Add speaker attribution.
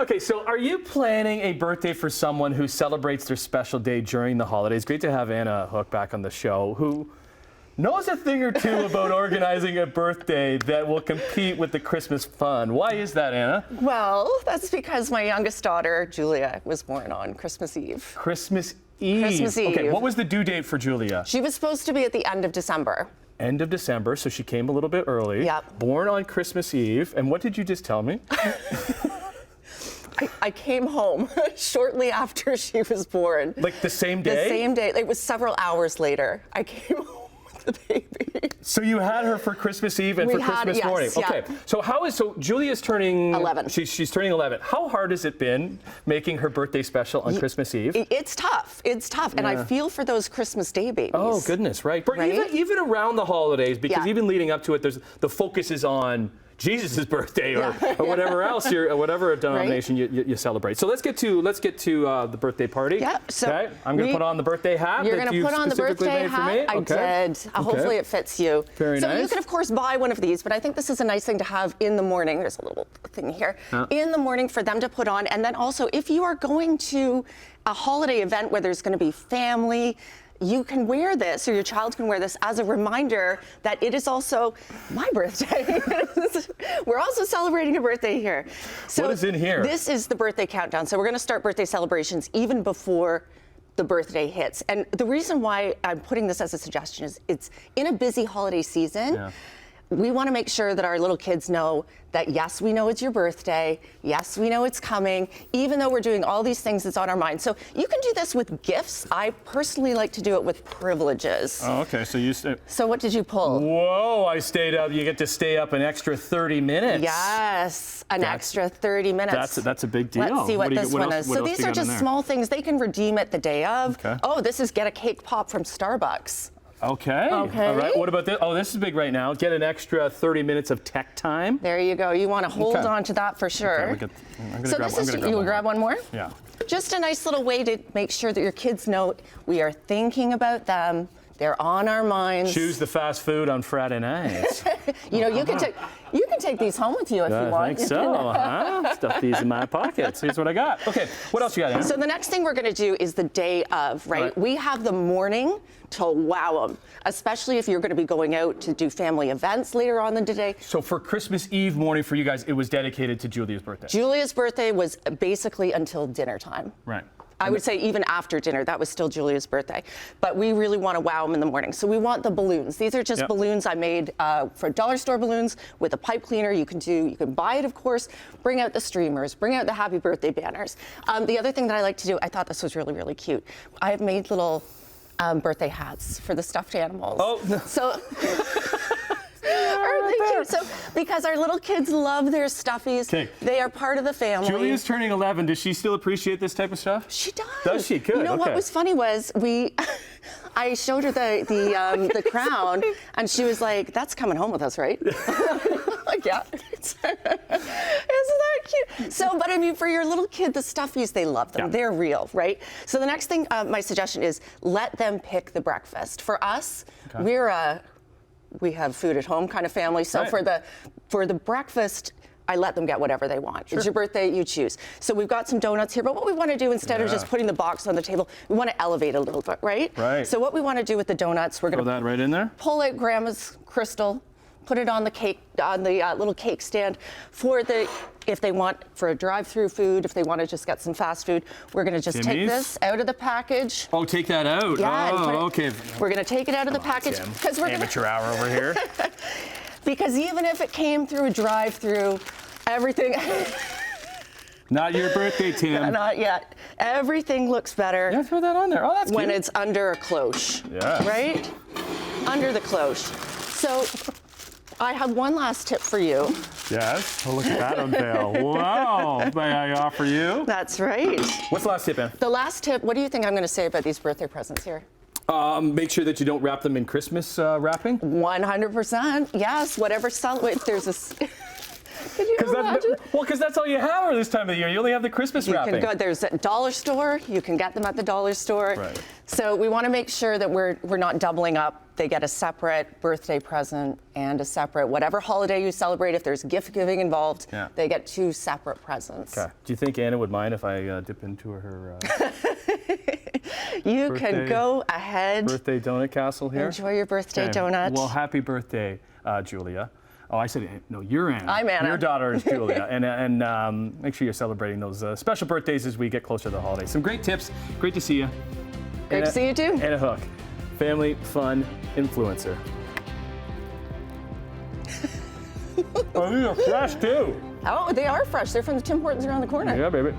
Speaker 1: Okay, so are you planning a birthday for someone who celebrates their special day during the holidays? Great to have Anna Hook back on the show, who knows a thing or two about organizing a birthday that will compete with the Christmas fun. Why is that, Anna?
Speaker 2: Well, that's because my youngest daughter, Julia, was born on Christmas Eve.
Speaker 1: Christmas Eve.
Speaker 2: Christmas Eve.
Speaker 1: Okay, what was the due date for Julia?
Speaker 2: She was supposed to be at the end of December.
Speaker 1: End of December, so she came a little bit early.
Speaker 2: Yep.
Speaker 1: Born on Christmas Eve. And what did you just tell me?
Speaker 2: I came home shortly after she was born.
Speaker 1: Like the same day?
Speaker 2: The same day. It was several hours later. I came home with the baby.
Speaker 1: So you had her for Christmas Eve and for Christmas
Speaker 2: yes,
Speaker 1: morning.
Speaker 2: yeah.
Speaker 1: Okay. So Julia's turning
Speaker 2: 11.
Speaker 1: She's turning 11. How hard has it been making her birthday special on Christmas Eve?
Speaker 2: It's tough. It's tough. And I feel for those Christmas Day babies.
Speaker 1: Oh goodness, right. But
Speaker 2: Right?
Speaker 1: even around the holidays, because
Speaker 2: Yeah.
Speaker 1: even leading up to it, the focus is on Jesus' birthday or whatever else whatever denomination you celebrate. So let's get to the birthday party.
Speaker 2: Yeah. So
Speaker 1: okay. I'm going to put on the birthday hat.
Speaker 2: You're
Speaker 1: that
Speaker 2: going to
Speaker 1: you
Speaker 2: put on the
Speaker 1: specifically
Speaker 2: birthday
Speaker 1: made for
Speaker 2: hat.
Speaker 1: me.
Speaker 2: I
Speaker 1: Okay.
Speaker 2: did. Hopefully it fits you.
Speaker 1: Very
Speaker 2: so
Speaker 1: nice.
Speaker 2: you can of course buy one of these, but I think this is a nice thing to have in the morning. There's a little thing here in the morning for them to put on, and then also if you are going to a holiday event where there's going to be family, you can wear this, or your child can wear this as a reminder that it is also my birthday. We're also celebrating a birthday here. So
Speaker 1: What is in here?
Speaker 2: This is the birthday countdown. So we're going to start birthday celebrations even before the birthday hits. And the reason why I'm putting this as a suggestion is it's in a busy holiday season.
Speaker 1: Yeah.
Speaker 2: We want to make sure that our little kids know that, yes, we know it's your birthday. Yes, we know it's coming, even though we're doing all these things that's on our mind. So you can do this with gifts. I personally like to do it with privileges.
Speaker 1: Oh, okay. So you.
Speaker 2: So what did you pull?
Speaker 1: Whoa! I stayed up. You get to stay up an extra 30 minutes.
Speaker 2: Yes, an extra 30 minutes.
Speaker 1: That's a big deal.
Speaker 2: Let's see what this one
Speaker 1: else-
Speaker 2: is.
Speaker 1: what
Speaker 2: So
Speaker 1: else
Speaker 2: these
Speaker 1: you
Speaker 2: are
Speaker 1: got in
Speaker 2: just
Speaker 1: there?
Speaker 2: small things. They can redeem it the day of.
Speaker 1: Okay.
Speaker 2: Oh, this is get a cake pop from Starbucks.
Speaker 1: Okay.
Speaker 2: Okay.
Speaker 1: All right. What about this? Oh, this is big right now. Get an extra 30 minutes of tech time.
Speaker 2: There you go. You want to hold
Speaker 1: Okay.
Speaker 2: on to that for sure.
Speaker 1: Okay, I'm gonna
Speaker 2: So
Speaker 1: grab,
Speaker 2: this
Speaker 1: I'm
Speaker 2: is,
Speaker 1: gonna grab
Speaker 2: you
Speaker 1: one
Speaker 2: will grab
Speaker 1: more.
Speaker 2: one more?
Speaker 1: Yeah.
Speaker 2: Just a nice little way to make sure that your kids know we are thinking about them. They're on our minds.
Speaker 1: Choose the fast food on Friday nights.
Speaker 2: You know, you can take these home with you if you
Speaker 1: I
Speaker 2: want.
Speaker 1: think so. Huh? Stuff these in my pockets. Here's what I got. Okay. What else you got, Anna?
Speaker 2: So the next thing we're going to do is the day of, right?
Speaker 1: Right.
Speaker 2: We have the morning to wow them, especially if you're going to be going out to do family events later on in the day.
Speaker 1: So for Christmas Eve morning for you guys, it was dedicated to Julia's birthday.
Speaker 2: Julia's birthday was basically until dinner time.
Speaker 1: Right.
Speaker 2: I would say even after dinner, that was still Julia's birthday. But we really want to wow them in the morning. So we want the balloons. These are just
Speaker 1: Yep.
Speaker 2: balloons I made for dollar store balloons with a pipe cleaner. You can buy it, of course. Bring out the streamers, bring out the happy birthday banners. The other thing that I like to do, I thought this was really, really cute. I have made little birthday hats for the stuffed animals.
Speaker 1: Oh, no.
Speaker 2: So. Aren't they cute? So, because our little kids love their stuffies,
Speaker 1: Okay.
Speaker 2: they are part of the family.
Speaker 1: Julia's turning 11. Does she still appreciate this type of stuff?
Speaker 2: She does.
Speaker 1: Does she? Good,
Speaker 2: You know what
Speaker 1: okay.
Speaker 2: was funny was I showed her the crown, and she was like, "That's coming home with us, right?" Like, yeah. Isn't that cute? So, but I mean, for your little kid, the stuffies, they love them.
Speaker 1: Yeah.
Speaker 2: They're real, right? So the next thing, my suggestion is let them pick the breakfast. For us, we have food at home kind of family. So
Speaker 1: Right.
Speaker 2: for the breakfast, I let them get whatever they want. It's your birthday, you choose. So we've got some donuts here, but what we want to do instead of just putting the box on the table, we want to elevate a little bit, right?
Speaker 1: Right.
Speaker 2: So what we want to do with the donuts, we're
Speaker 1: Throw
Speaker 2: going to
Speaker 1: that right in there.
Speaker 2: pull out Grandma's crystal, put it on the cake, on the little cake stand if they want for a drive-through food, if they want to just get some fast food, we're going to just take
Speaker 1: Jimmy's?
Speaker 2: this out of the package.
Speaker 1: Oh, take that out.
Speaker 2: Yeah, and put it-
Speaker 1: Oh, okay.
Speaker 2: We're going to take it out of the package
Speaker 1: Tim.
Speaker 2: because we're going to.
Speaker 1: Amateur hour over here.
Speaker 2: Because even if it came through a drive-through, everything.
Speaker 1: Not your birthday, Tim.
Speaker 2: Not yet. Everything looks better
Speaker 1: Yeah, throw that on there. Oh, that's
Speaker 2: when
Speaker 1: cute.
Speaker 2: it's under a cloche.
Speaker 1: Yes.
Speaker 2: Right? Under the cloche. So I have one last tip for you.
Speaker 1: Yes. Oh, look at that unveil. Wow. May I offer you?
Speaker 2: That's right.
Speaker 1: What's the last tip, Ann?
Speaker 2: The last tip, what do you think I'm going to say about these birthday presents here?
Speaker 1: Make sure that you don't wrap them in Christmas wrapping.
Speaker 2: 100%. Yes, whatever wait, there's a. Could you imagine?
Speaker 1: Because that's all you have this time of the year. You only have the Christmas
Speaker 2: You
Speaker 1: wrapping.
Speaker 2: can go. There's a dollar store. You can get them at the dollar store.
Speaker 1: Right.
Speaker 2: So we want to make sure that we're not doubling up. they get a separate birthday present and a separate, whatever holiday you celebrate, if there's gift giving involved,
Speaker 1: Yeah.
Speaker 2: they get 2 separate presents.
Speaker 1: Okay. Do you think Anna would mind if I dip into her
Speaker 2: You
Speaker 1: Birthday-
Speaker 2: can go ahead,
Speaker 1: birthday donut castle here?
Speaker 2: enjoy your birthday
Speaker 1: Okay.
Speaker 2: donut.
Speaker 1: Well, happy birthday, Julia. Oh, I said, no, you're Anna.
Speaker 2: I'm Anna.
Speaker 1: Your daughter is Julia. and make sure you're celebrating those special birthdays as we get closer to the holidays. Some great tips. Great to see you.
Speaker 2: Great to see you too.
Speaker 1: Anna Hook, family fun influencer. Oh, these are fresh too.
Speaker 2: Oh, they are fresh. They're from the Tim Hortons around the corner.
Speaker 1: Yeah, baby.